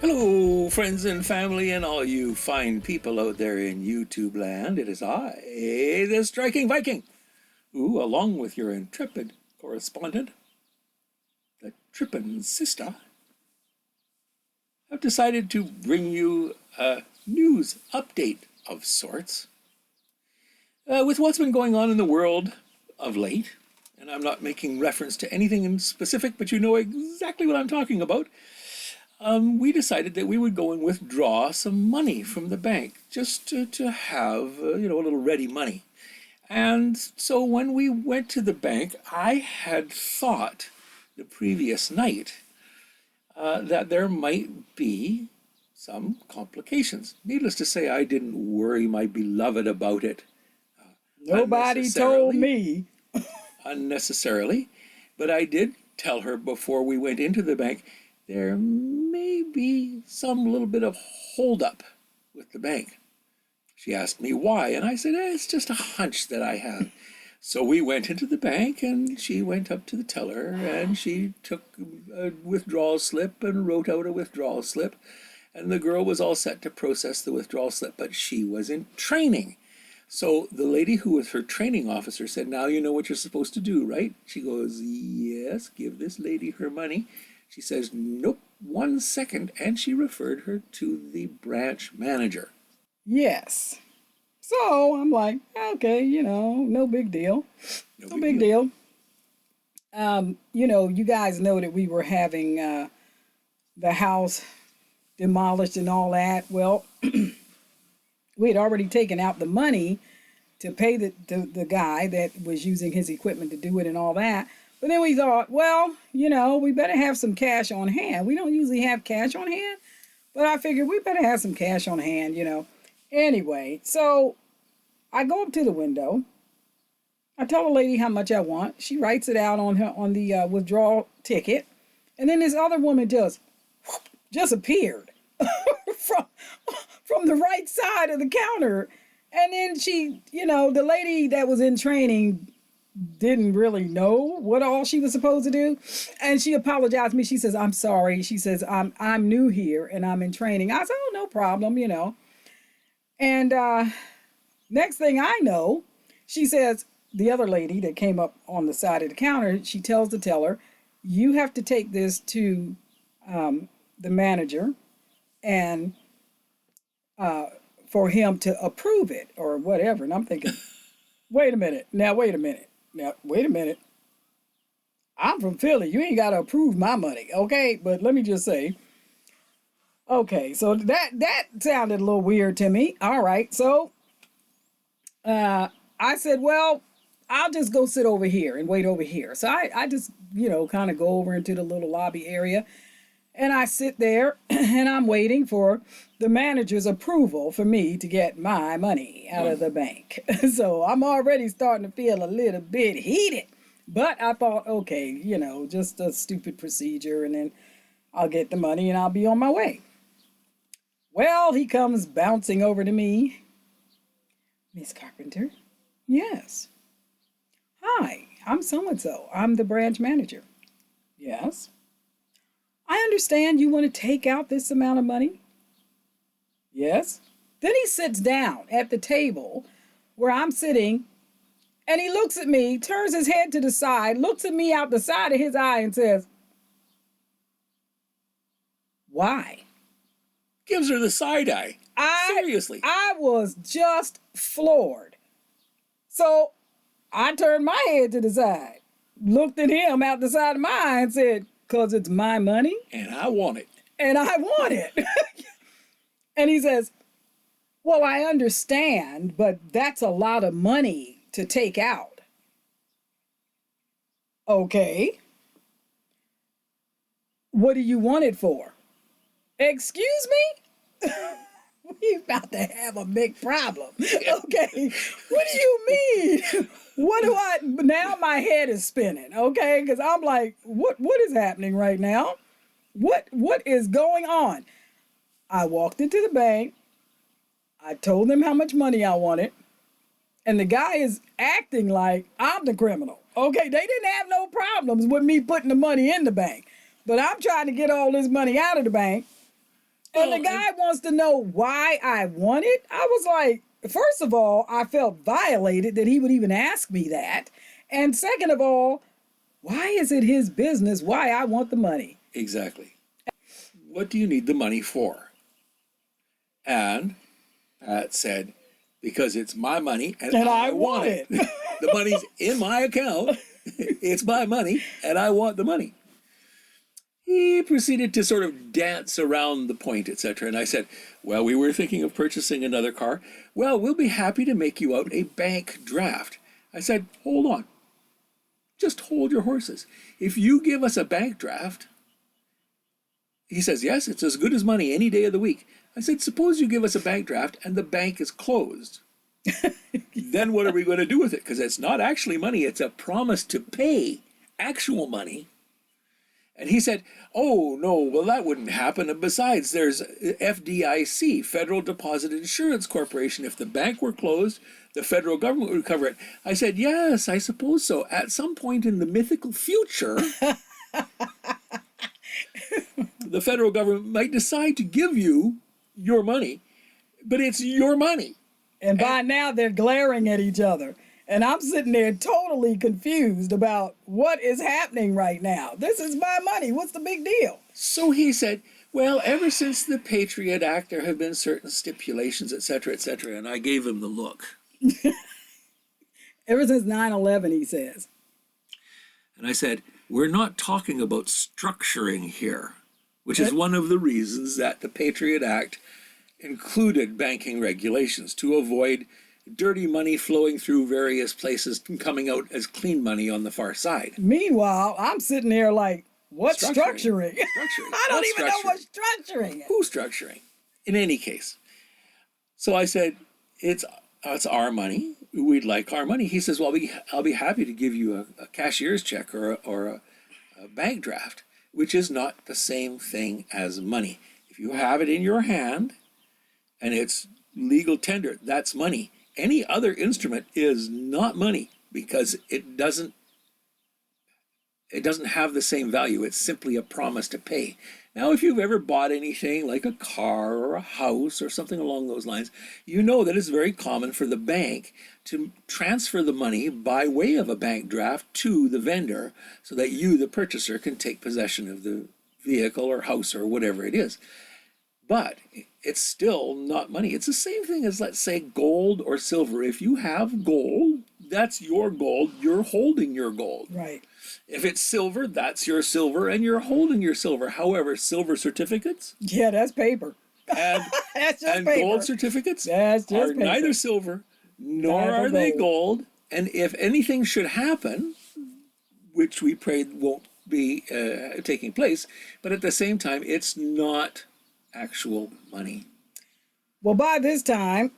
Hello, friends and family, and all you fine people out there in YouTube land. It is I, the Striking Viking, who, along with your intrepid correspondent, the Trippin' Sister, have decided to bring you a news update of sorts with what's been going on in the world of late. And I'm not making reference to anything in specific, but you know exactly what I'm talking about. We decided that we would go and withdraw some money from the bank just to have, a little ready money. And so when we went to the bank, I had thought the previous night that there might be some complications. Needless to say, I didn't worry my beloved about it. Nobody told me. Unnecessarily. But I did tell her before we went into the bank there may be some little bit of holdup with the bank. She asked me why, and I said, it's just a hunch that I have. So we went into the bank, and she went up to the teller, and she took a withdrawal slip and wrote out a withdrawal slip, and the girl was all set to process the withdrawal slip, but she was in training. So the lady who was her training officer said, now you know what you're supposed to do, right? She goes, yes, give this lady her money. She says, nope, 1 second, and she referred her to the branch manager. Yes. So I'm like, okay, no big deal. No big deal. You guys know that we were having the house demolished and all that. Well, we had already taken out the money to pay the guy that was using his equipment to do it and all that. But then we thought, well, we better have some cash on hand. We don't usually have cash on hand, but I figured we better have some cash on hand, Anyway, so I go up to the window. I tell the lady how much I want. She writes it out on the withdrawal ticket. And then this other woman just appeared from the right side of the counter. And then she, the lady that was in training didn't really know what all she was supposed to do, and she apologized to me. She says, I'm sorry. She says, I'm new here and I'm in training. I said, oh, no problem, And next thing I know, she says, the other lady that came up on the side of the counter, she tells the teller, you have to take this to the manager and for him to approve it or whatever. And I'm thinking, wait a minute. I'm from Philly. You ain't got to approve my money, okay? But let me just say, okay, so that sounded a little weird to me. All right, so I said, well, I'll just go sit over here and wait over here. So I just, kind of go over into the little lobby area, and I sit there, and I'm waiting for the manager's approval for me to get my money out of the bank. So I'm already starting to feel a little bit heated. But I thought, okay, just a stupid procedure, and then I'll get the money and I'll be on my way. Well, he comes bouncing over to me. Miss Carpenter? Yes. Hi, I'm so-and-so. I'm the branch manager. Yes. I understand you want to take out this amount of money? Yes. Then he sits down at the table where I'm sitting, and he looks at me, turns his head to the side, looks at me out the side of his eye and says, why? Gives her the side eye. Seriously. I was just floored. So I turned my head to the side, looked at him out the side of my eye and said, because it's my money. And I want it. And I want it. And he says, well, I understand, but that's a lot of money to take out. Okay. What do you want it for? Excuse me? We about to have a big problem. Okay. What do you mean? Now my head is spinning, okay? Because I'm like, what is happening right now? What is going on? I walked into the bank. I told them how much money I wanted. And the guy is acting like I'm the criminal. Okay, they didn't have no problems with me putting the money in the bank. But I'm trying to get all this money out of the bank. And the guy wants to know why I want it. I was like, first of all, I felt violated that he would even ask me that. And second of all, why is it his business why I want the money? Exactly. What do you need the money for? And Pat said, because it's my money and I want it. The money's in my account. It's my money and I want the money. He proceeded to sort of dance around the point, etc. And I said, well, we were thinking of purchasing another car. Well, we'll be happy to make you out a bank draft. I said, hold on. Just hold your horses. If you give us a bank draft, he says, yes, it's as good as money any day of the week. I said, suppose you give us a bank draft and the bank is closed. Then what are we going to do with it? Because it's not actually money. It's a promise to pay actual money. And he said, oh, no, well, that wouldn't happen. And besides, there's FDIC, Federal Deposit Insurance Corporation. If the bank were closed, the federal government would cover it. I said, yes, I suppose so. At some point in the mythical future, the federal government might decide to give you your money, but it's your money. And by now, they're glaring at each other. And I'm sitting there totally confused about what is happening right now. This is my money. What's the big deal? So he said, well, ever since the Patriot Act, there have been certain stipulations, et cetera, and I gave him the look. Ever since 9/11, he says. And I said, we're not talking about structuring here, which is one of the reasons that the Patriot Act included banking regulations to avoid dirty money flowing through various places and coming out as clean money on the far side. Meanwhile, I'm sitting there like, what's structuring? I don't even know what's structuring. Who's structuring? In any case. So I said, it's our money. We'd like our money. He says, well, I'll be happy to give you a cashier's check or a bank draft, which is not the same thing as money. If you have it in your hand and it's legal tender, that's money. Any other instrument is not money because it doesn't have the same value. It's simply a promise to pay. Now, if you've ever bought anything like a car or a house or something along those lines, you know that it's very common for the bank to transfer the money by way of a bank draft to the vendor so that you, the purchaser, can take possession of the vehicle or house or whatever it is. But it's still not money. It's the same thing as, let's say, gold or silver. If you have gold, that's your gold. You're holding your gold. Right. If it's silver, that's your silver, and you're holding your silver. However, silver certificates. Yeah, that's paper. And, that's just and paper. Gold certificates that's just are paper. neither silver nor are they gold. And if anything should happen, which we pray won't be taking place, but at the same time, it's not actual money. Well, by this time,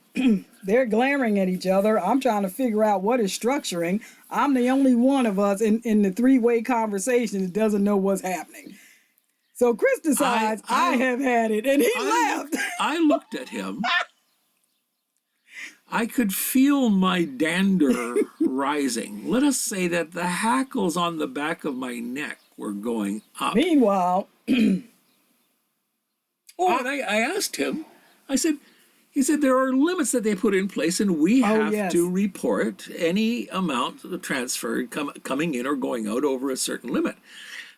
they're glaring at each other. I'm trying to figure out what is structuring. I'm the only one of us in the three-way conversation that doesn't know what's happening. So Chris decides I have had it, and he left. I looked at him. I could feel my dander rising. Let us say that the hackles on the back of my neck were going up. Meanwhile... and I asked him, he said there are limits that they put in place and we have to report any amount of transfer coming in or going out over a certain limit.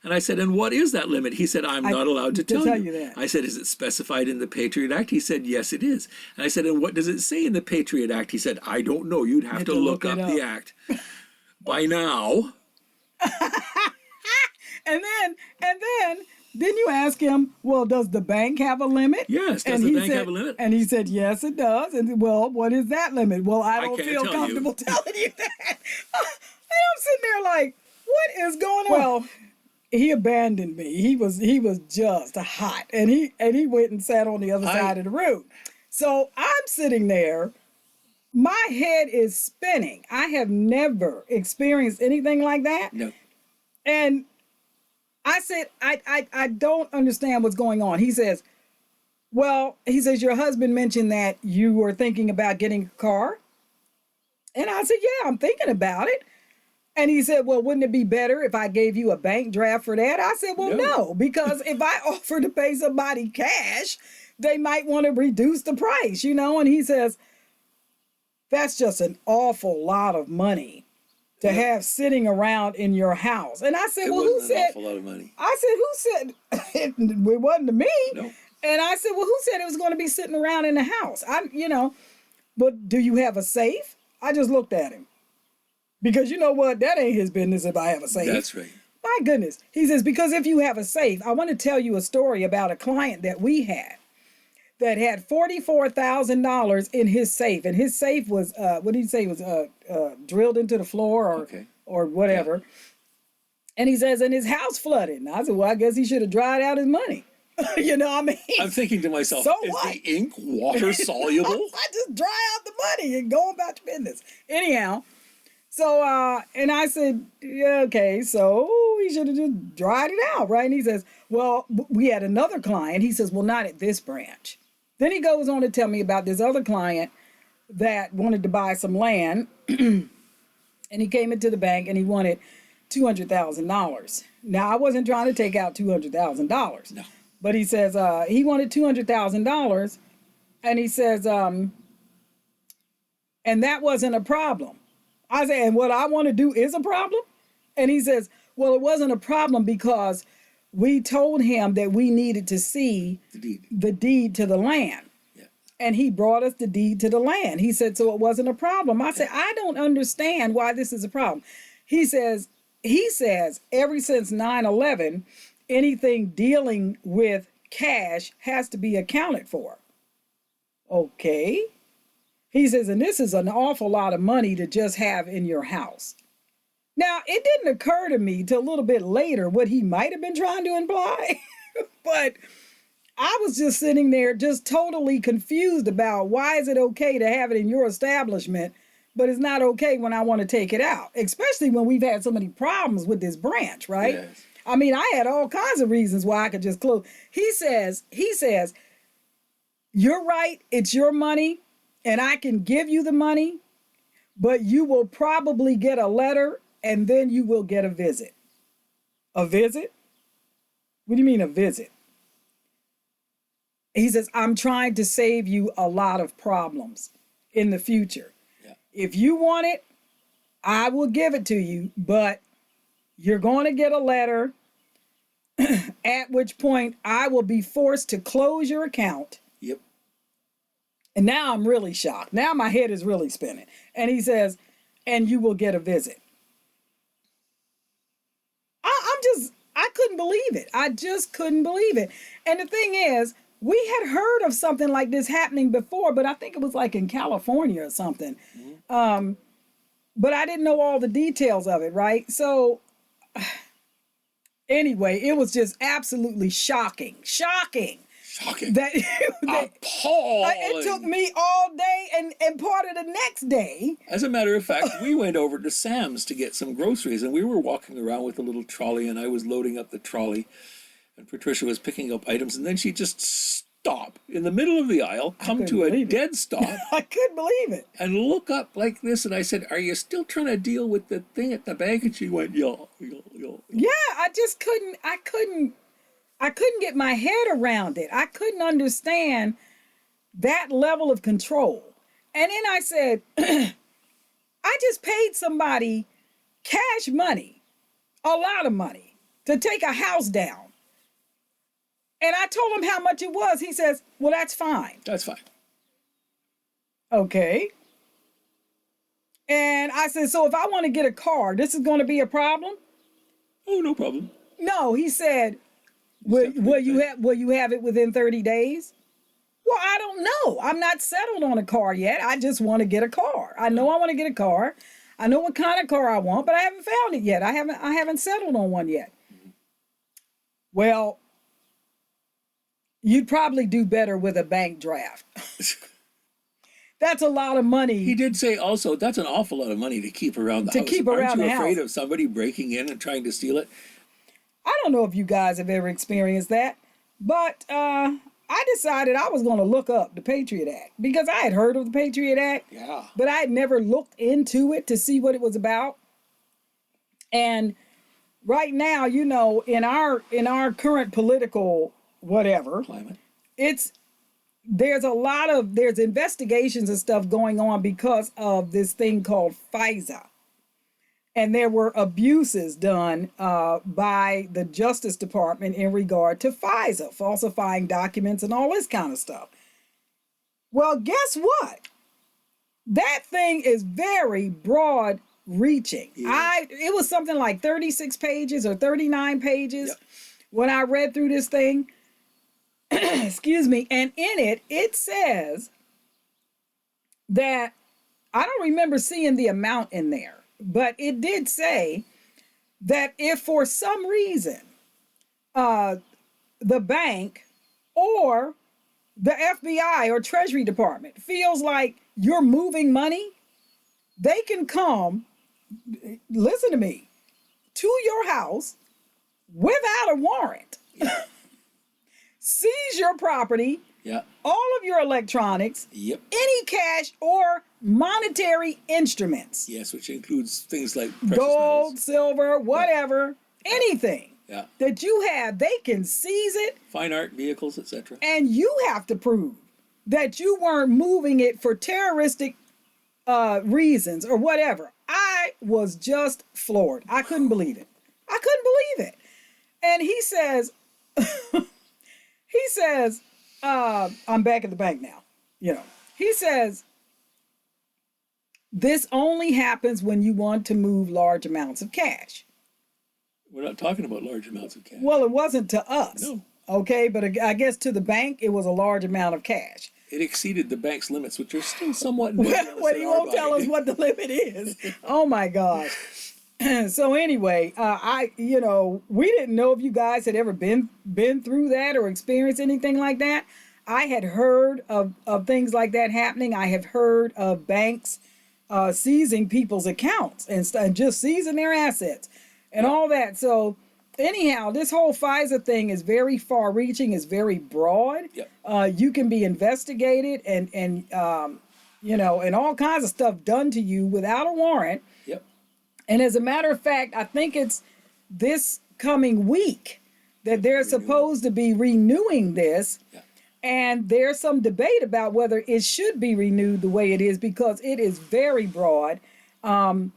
And I said, and what is that limit? He said, I'm not allowed to tell you that. I said, is it specified in the Patriot Act? He said, yes, it is. And I said, and what does it say in the Patriot Act? He said, I don't know. You'd have to look up the act. By now. And then you ask him, well, does the bank have a limit? Yes, does the bank have a limit? And he said, yes, it does. And well, what is that limit? Well, I don't feel comfortable telling you that. And I'm sitting there like, what is going on? Well, he abandoned me. He was just hot. And he went and sat on the other side of the room. So I'm sitting there. My head is spinning. I have never experienced anything like that. No. And I said, I don't understand what's going on. He says, your husband mentioned that you were thinking about getting a car. And I said, yeah, I'm thinking about it. And he said, well, wouldn't it be better if I gave you a bank draft for that? I said, well, no, because if I offer to pay somebody cash, they might want to reduce the price, you know? And he says, that's just an awful lot of money to have sitting around in your house. And I said, It well, who wasn't an said? awful lot of money. I said, who said? It wasn't to me. No. And I said, well, who said it was going to be sitting around in the house? But do you have a safe? I just looked at him. Because you know what? That ain't his business if I have a safe. That's right. My goodness. He says, because if you have a safe, I want to tell you a story about a client that we had that had $44,000 in his safe. And his safe was, what did he say, was drilled into the floor or whatever. Yeah. And he says, and his house flooded. And I said, well, I guess he should have dried out his money. You know what I mean? I'm thinking to myself, so is what? the ink water soluble? I just dry out the money and go about your business. Anyhow, so, and I said, yeah, okay, so he should have just dried it out, right? And he says, well, we had another client. He says, well, not at this branch. Then he goes on to tell me about this other client that wanted to buy some land. And he came into the bank and he wanted $200,000. Now, I wasn't trying to take out $200,000. No. But he says he wanted $200,000. And he says, and that wasn't a problem. I said, and what I want to do is a problem? And he says, well, it wasn't a problem because we told him that we needed to see the deed to the land. Yeah. And he brought us the deed to the land. He said, so it wasn't a problem. I said, I don't understand why this is a problem. He says, ever since 9/11, anything dealing with cash has to be accounted for. Okay. He says, and this is an awful lot of money to just have in your house. Now, it didn't occur to me till a little bit later what he might have been trying to imply. But I was just sitting there just totally confused about why is it okay to have it in your establishment, but it's not okay when I want to take it out, especially when we've had so many problems with this branch, right? Yes. I mean, I had all kinds of reasons why I could just close. He says, you're right, it's your money, and I can give you the money, but you will probably get a letter and then you will get a visit. A visit? What do you mean a visit? He says, I'm trying to save you a lot of problems in the future. Yeah. If you want it, I will give it to you, but you're going to get a letter at which point I will be forced to close your account. Yep. And now I'm really shocked. Now my head is really spinning. And he says, and you will get a visit. I couldn't believe it. I just couldn't believe it. And the thing is, we had heard of something like this happening before, but I think it was like in California or something. Mm-hmm. But I didn't know all the details of it, right? So anyway, it was just absolutely shocking. That appalling. It took me all day and part of the next day. As a matter of fact, we went over to Sam's to get some groceries, and we were walking around with a little trolley, and I was loading up the trolley, and Patricia was picking up items, and then she just stopped in the middle of the aisle, come to a dead stop. I couldn't believe it. And look up like this, and I said, are you still trying to deal with the thing at the bank? And she went, yeah. Yeah, I just couldn't get my head around it. I couldn't understand that level of control. And then I said, I just paid somebody cash money, a lot of money, to take a house down. And I told him how much it was. He says, well, that's fine. That's fine. Okay. And I said, so if I want to get a car, this is going to be a problem? Oh, no problem. No, he said, will you have it within 30 days? Well, I don't know. I'm not settled on a car yet. I just want to get a car. I know I want to get a car. I know what kind of car I want, but I haven't found it yet. I haven't settled on one yet. Well, you'd probably do better with a bank draft. That's a lot of money. He did say also that's an awful lot of money to keep around the house. Aren't you afraid of somebody breaking in and trying to steal it? I don't know if you guys have ever experienced that, but I decided I was going to look up the Patriot Act because I had heard of the Patriot Act, but I had never looked into it to see what it was about. And right now, in our current political whatever climate, it's there's investigations and stuff going on because of this thing called FISA. And there were abuses done by the Justice Department in regard to FISA, falsifying documents and all this kind of stuff. Well, guess what? That thing is very broad reaching. Yeah. It was something like 36 pages or 39 pages. Yep. When I read through this thing. Excuse me. And in it, it says that, I don't remember seeing the amount in there, but it did say that if for some reason the bank or the FBI or Treasury Department feels like you're moving money, they can come, listen to me, to your house without a warrant. Yeah. Seize your property, yeah, all of your electronics, yep, any cash or monetary instruments. Yes, which includes things like gold, metals, silver, whatever, yeah, anything, yeah, that you have, they can seize it. Fine art, vehicles, etc. And you have to prove that you weren't moving it for terroristic reasons or whatever. I was just floored. I couldn't believe it. I couldn't believe it. And he says, I'm back at the bank now. You know, he says, this only happens when you want to move large amounts of cash. We're not talking about large amounts of cash. Well, it wasn't to us. No. Okay, but I guess to the bank, it was a large amount of cash. It exceeded the bank's limits, which are still somewhat well, he won't tell us what the limit is. Oh my gosh. So anyway, we didn't know if you guys had ever been through that or experienced anything like that. I had heard of things like that happening. I have heard of banks seizing people's accounts and just seizing their assets and all that. So anyhow, this whole FISA thing is very far-reaching, is very broad. Yep. You can be investigated and all kinds of stuff done to you without a warrant. Yep. And as a matter of fact, I think it's this coming week that they're supposed to be renewing this. Yeah. And there's some debate about whether it should be renewed the way it is, because it is very broad. There's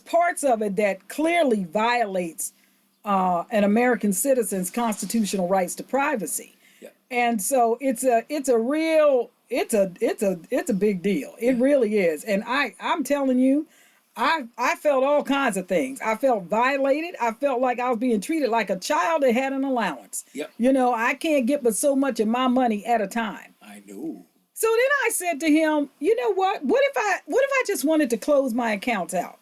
parts of it that clearly violates an American citizen's constitutional rights to privacy. Yeah. And so it's a big deal. It really is. And I'm telling you, I felt all kinds of things. I felt violated. I felt like I was being treated like a child that had an allowance. Yep. I can't get but so much of my money at a time. I know. So then I said to him, you know what? What if I just wanted to close my accounts out?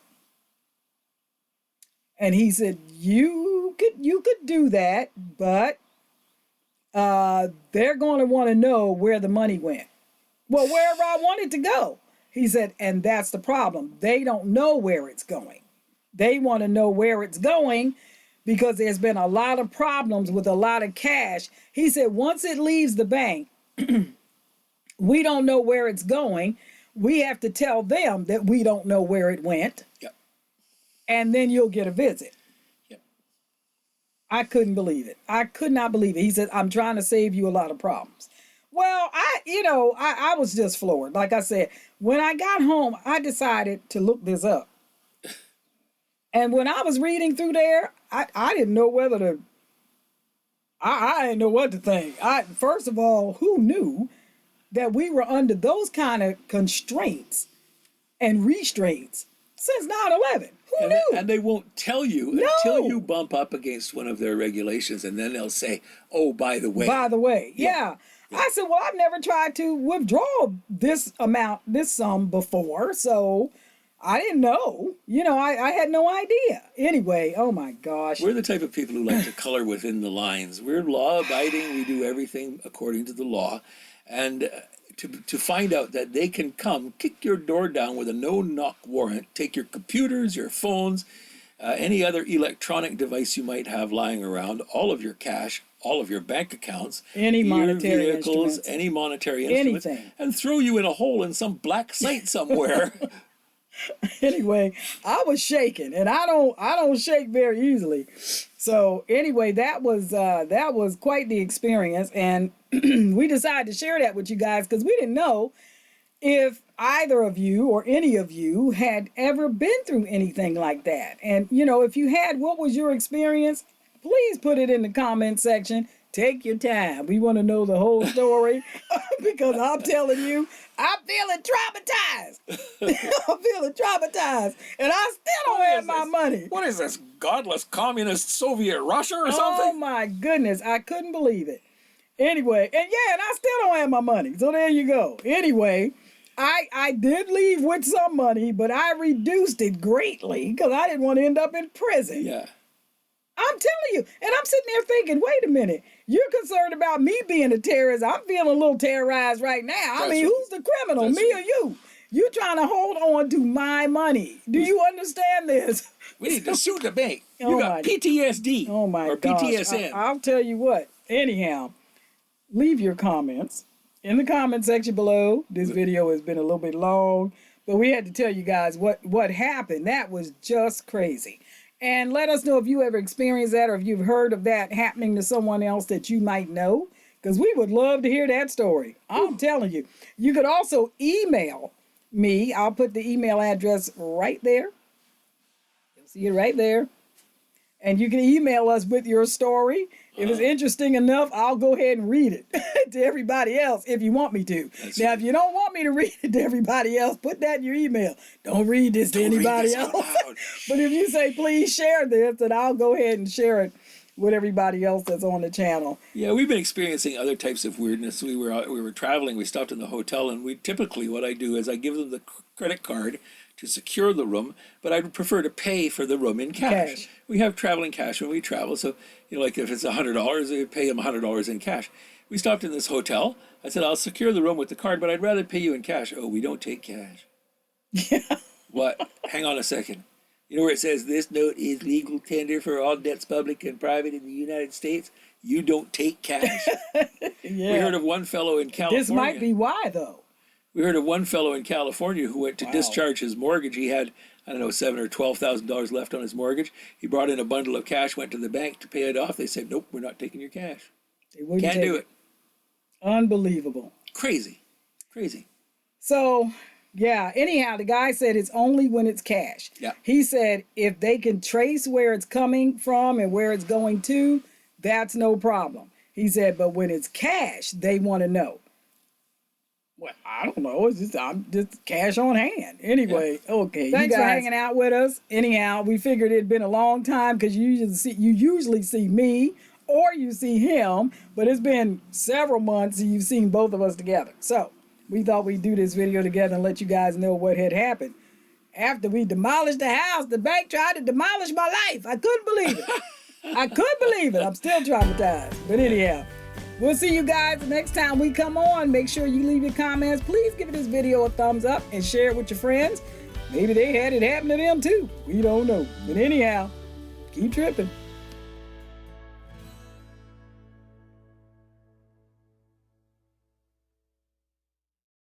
And he said, you could do that, but they're going to want to know where the money went. Well, wherever I want it to go. He said, and that's the problem. They don't know where it's going. They want to know where it's going because there's been a lot of problems with a lot of cash. He said, once it leaves the bank, we don't know where it's going. We have to tell them that we don't know where it went. Yep. And then you'll get a visit. Yep. I couldn't believe it. I could not believe it. He said, I'm trying to save you a lot of problems. Well, I was just floored. Like I said, when I got home, I decided to look this up. And when I was reading through there, I didn't know whether to, I didn't know what to think. First of all, who knew that we were under those kind of constraints and restraints since 9/11? Who knew? And they won't tell you until you bump up against one of their regulations, and then they'll say, oh, by the way. By the way, yeah. I said, well, I've never tried to withdraw this sum before, so I didn't know. I had no idea. Anyway, oh my gosh. We're the type of people who like to color within the lines. We're law-abiding. We do everything according to the law. And to find out that they can come, kick your door down with a no-knock warrant, take your computers, your phones, any other electronic device you might have lying around, all of your cash, all of your bank accounts, any monetary your vehicles, instruments, any monetary instruments, anything, and throw you in a hole in some black site somewhere. Anyway, I was shaking, and I don't shake very easily. So anyway, that was quite the experience, and we decided to share that with you guys because we didn't know if either of you or any of you had ever been through anything like that. And if you had, what was your experience? Please put it in the comment section. Take your time. We want to know the whole story because I'm telling you, I'm feeling traumatized. I'm feeling traumatized. And I still don't have my money. What is this, godless communist Soviet Russia or Oh something? my goodness. I couldn't believe it. Anyway, and I still don't have my money. So there you go. Anyway, I did leave with some money, but I reduced it greatly because I didn't want to end up in prison. Yeah. I'm telling you. And I'm sitting there thinking, wait a minute. You're concerned about me being a terrorist. I'm feeling a little terrorized right now. I mean, who's the criminal, me or you? You trying to hold on to my money. Do you understand this? We need to sue the bank. Oh You got PTSD. Oh my or gosh. PTSN. I'll tell you what. Anyhow, leave your comments in the comment section below. This video has been a little bit long, but we had to tell you guys what happened. That was just crazy. And let us know if you ever experienced that or if you've heard of that happening to someone else that you might know, because we would love to hear that story. I'm telling you. You could also email me. I'll put the email address right there. You'll see it right there. And you can email us with your story. If it's interesting enough, I'll go ahead and read it to everybody else if you want me to. Now, if you don't want me to read it to everybody else, put that in your email. Don't read this to anybody else. But if you say, please share this, then I'll go ahead and share it with everybody else that's on the channel. Yeah, we've been experiencing other types of weirdness. We were traveling. We stopped in the hotel, and what I do is I give them the credit card to secure the room, but I'd prefer to pay for the room in cash. We have traveling cash when we travel, so like if it's $100, I pay them $100 in cash. We stopped in this hotel. I said, I'll secure the room with the card, but I'd rather pay you in cash. Oh, we don't take cash. Yeah. What? Hang on a second. You know where it says this note is legal tender for all debts public and private in the United States? You don't take cash. Yeah. We heard of one fellow in California. This might be why, though. We heard of one fellow in California who went to discharge his mortgage. He had, I don't know, $7,000 or $12,000 left on his mortgage. He brought in a bundle of cash, went to the bank to pay it off. They said, nope, we're not taking your cash. They wouldn't Can't do it. Unbelievable. Crazy. Crazy. So, yeah, anyhow, the guy said it's only when it's cash. Yeah. He said if they can trace where it's coming from and where it's going to, that's no problem. He said, but when it's cash, they want to know. Well, I don't know. It's just cash on hand. Anyway, okay. Thanks for hanging out with us. Anyhow, we figured it'd been a long time because you usually see me or you see him, but it's been several months and you've seen both of us together. So we thought we'd do this video together and let you guys know what had happened. After we demolished the house, the bank tried to demolish my life. I couldn't believe it. I couldn't believe it. I'm still traumatized. But anyhow, we'll see you guys the next time we come on. Make sure you leave your comments. Please give this video a thumbs up and share it with your friends. Maybe they had it happen to them too. We don't know. But anyhow, keep tripping.